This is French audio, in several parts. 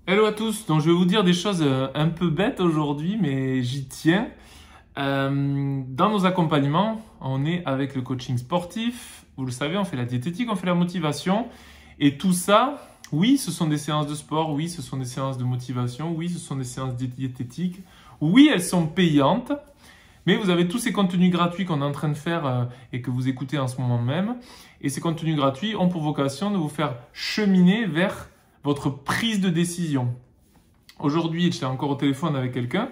Hello à tous, donc je vais vous dire des choses un peu bêtes aujourd'hui, mais j'y tiens. Dans nos accompagnements, on est avec le coaching sportif, vous le savez, on fait la diététique, on fait la motivation, et tout ça, oui, ce sont des séances de sport, oui, ce sont des séances de motivation, oui, ce sont des séances diététiques, oui, elles sont payantes, mais vous avez tous ces contenus gratuits qu'on est en train de faire et que vous écoutez en ce moment même, et ces contenus gratuits ont pour vocation de vous faire cheminer vers votre prise de décision. Aujourd'hui, j'étais encore au téléphone avec quelqu'un,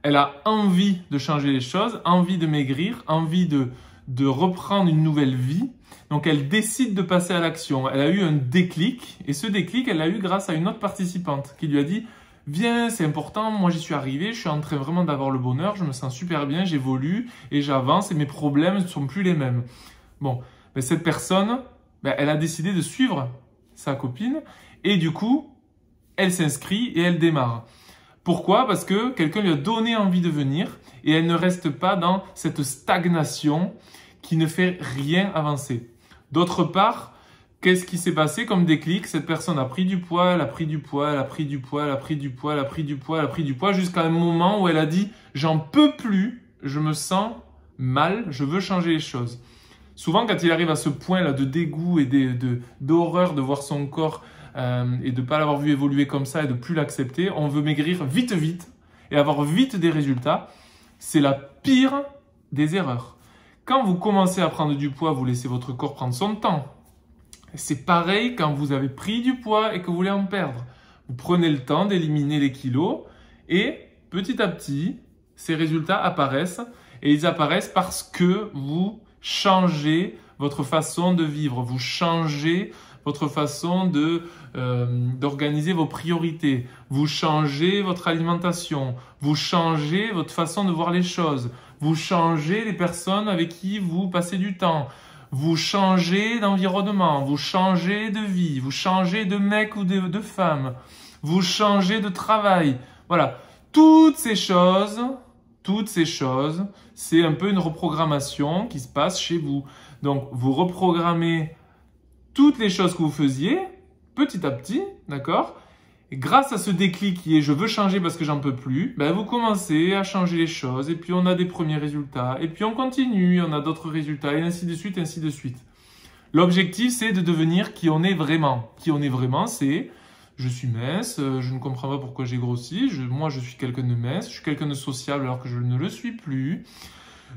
elle a envie de changer les choses, envie de maigrir, envie de reprendre une nouvelle vie. Donc elle décide de passer à l'action. Elle a eu un déclic et ce déclic, elle l'a eu grâce à une autre participante qui lui a dit « Viens, c'est important, moi j'y suis arrivé, je suis en train vraiment d'avoir le bonheur, je me sens super bien, j'évolue et j'avance et mes problèmes ne sont plus les mêmes. » Bon, mais cette personne, elle a décidé de suivre sa copine et du coup, elle s'inscrit et elle démarre. Pourquoi? Parce que quelqu'un lui a donné envie de venir et elle ne reste pas dans cette stagnation qui ne fait rien avancer. D'autre part, qu'est-ce qui s'est passé comme déclic? Cette personne a pris du poids, elle a pris du poids, elle a pris du poids, elle a pris du poids, elle a pris du poids, elle a pris du poids, jusqu'à un moment où elle a dit « j'en peux plus, je me sens mal, je veux changer les choses ». Souvent, quand il arrive à ce point-là de dégoût et d'horreur de voir son corps et de ne pas l'avoir vu évoluer comme ça et de plus l'accepter, on veut maigrir vite et avoir vite des résultats. C'est la pire des erreurs. Quand vous commencez à prendre du poids, vous laissez votre corps prendre son temps. C'est pareil quand vous avez pris du poids et que vous voulez en perdre. Vous prenez le temps d'éliminer les kilos et petit à petit, ces résultats apparaissent et ils apparaissent parce que vous changez votre façon de vivre, vous changez votre façon d'organiser vos priorités, vous changez votre alimentation, vous changez votre façon de voir les choses, vous changez les personnes avec qui vous passez du temps, vous changez d'environnement, vous changez de vie, vous changez de mec ou de femme, vous changez de travail. Voilà, toutes ces choses, c'est un peu une reprogrammation qui se passe chez vous. Donc, vous reprogrammez toutes les choses que vous faisiez, petit à petit, d'accord? Et grâce à ce déclic qui est « je veux changer parce que j'en peux plus », vous commencez à changer les choses et puis on a des premiers résultats et puis on continue, on a d'autres résultats et ainsi de suite, ainsi de suite. L'objectif, c'est de devenir qui on est vraiment. Qui on est vraiment, c'est « je suis mince, je ne comprends pas pourquoi j'ai grossi, moi je suis quelqu'un de mince, je suis quelqu'un de sociable alors que je ne le suis plus ».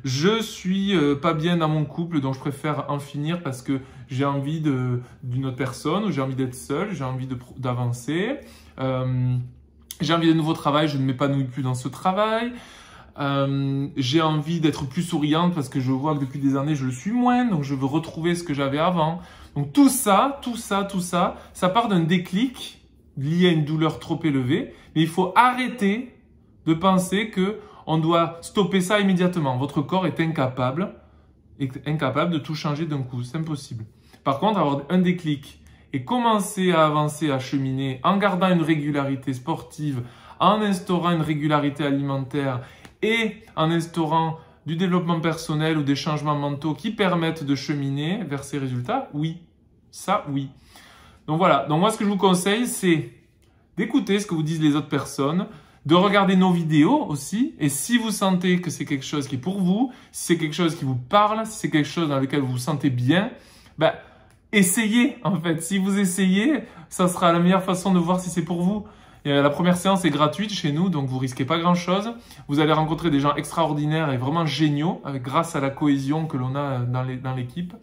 Je suis pas bien dans mon couple, donc je préfère en finir parce que j'ai envie d'une autre personne, ou j'ai envie d'être seul, j'ai envie d'avancer. J'ai envie de nouveau travail, je ne m'épanouis plus dans ce travail. J'ai envie d'être plus souriante parce que je vois que depuis des années, je le suis moins, donc je veux retrouver ce que j'avais avant. Donc tout ça, ça part d'un déclic lié à une douleur trop élevée, mais il faut arrêter de penser que on doit stopper ça immédiatement. Votre corps est incapable de tout changer d'un coup. C'est impossible. Par contre, avoir un déclic et commencer à avancer, à cheminer en gardant une régularité sportive, en instaurant une régularité alimentaire et en instaurant du développement personnel ou des changements mentaux qui permettent de cheminer vers ces résultats, oui. Ça, oui. Donc voilà. Donc moi, ce que je vous conseille, c'est d'écouter ce que vous disent les autres personnes, de regarder nos vidéos aussi, et si vous sentez que c'est quelque chose qui est pour vous, si c'est quelque chose qui vous parle, si c'est quelque chose dans lequel vous vous sentez bien, essayez en fait. Si vous essayez, ça sera la meilleure façon de voir si c'est pour vous. Et la première séance est gratuite chez nous, donc vous risquez pas grand chose. Vous allez rencontrer des gens extraordinaires et vraiment géniaux, grâce à la cohésion que l'on a dans l'équipe.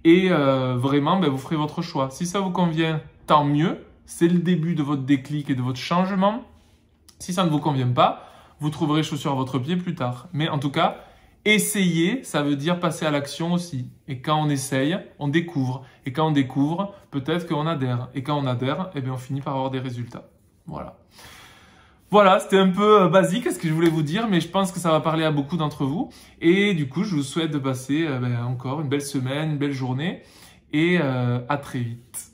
Et vraiment, vous ferez votre choix. Si ça vous convient, tant mieux. C'est le début de votre déclic et de votre changement. Si ça ne vous convient pas, vous trouverez chaussures à votre pied plus tard. Mais en tout cas, essayer, ça veut dire passer à l'action aussi. Et quand on essaye, on découvre. Et quand on découvre, peut-être qu'on adhère. Et quand on adhère, on finit par avoir des résultats. Voilà. Voilà, c'était un peu basique ce que je voulais vous dire, mais je pense que ça va parler à beaucoup d'entre vous. Et du coup, je vous souhaite de passer encore une belle semaine, une belle journée. Et à très vite.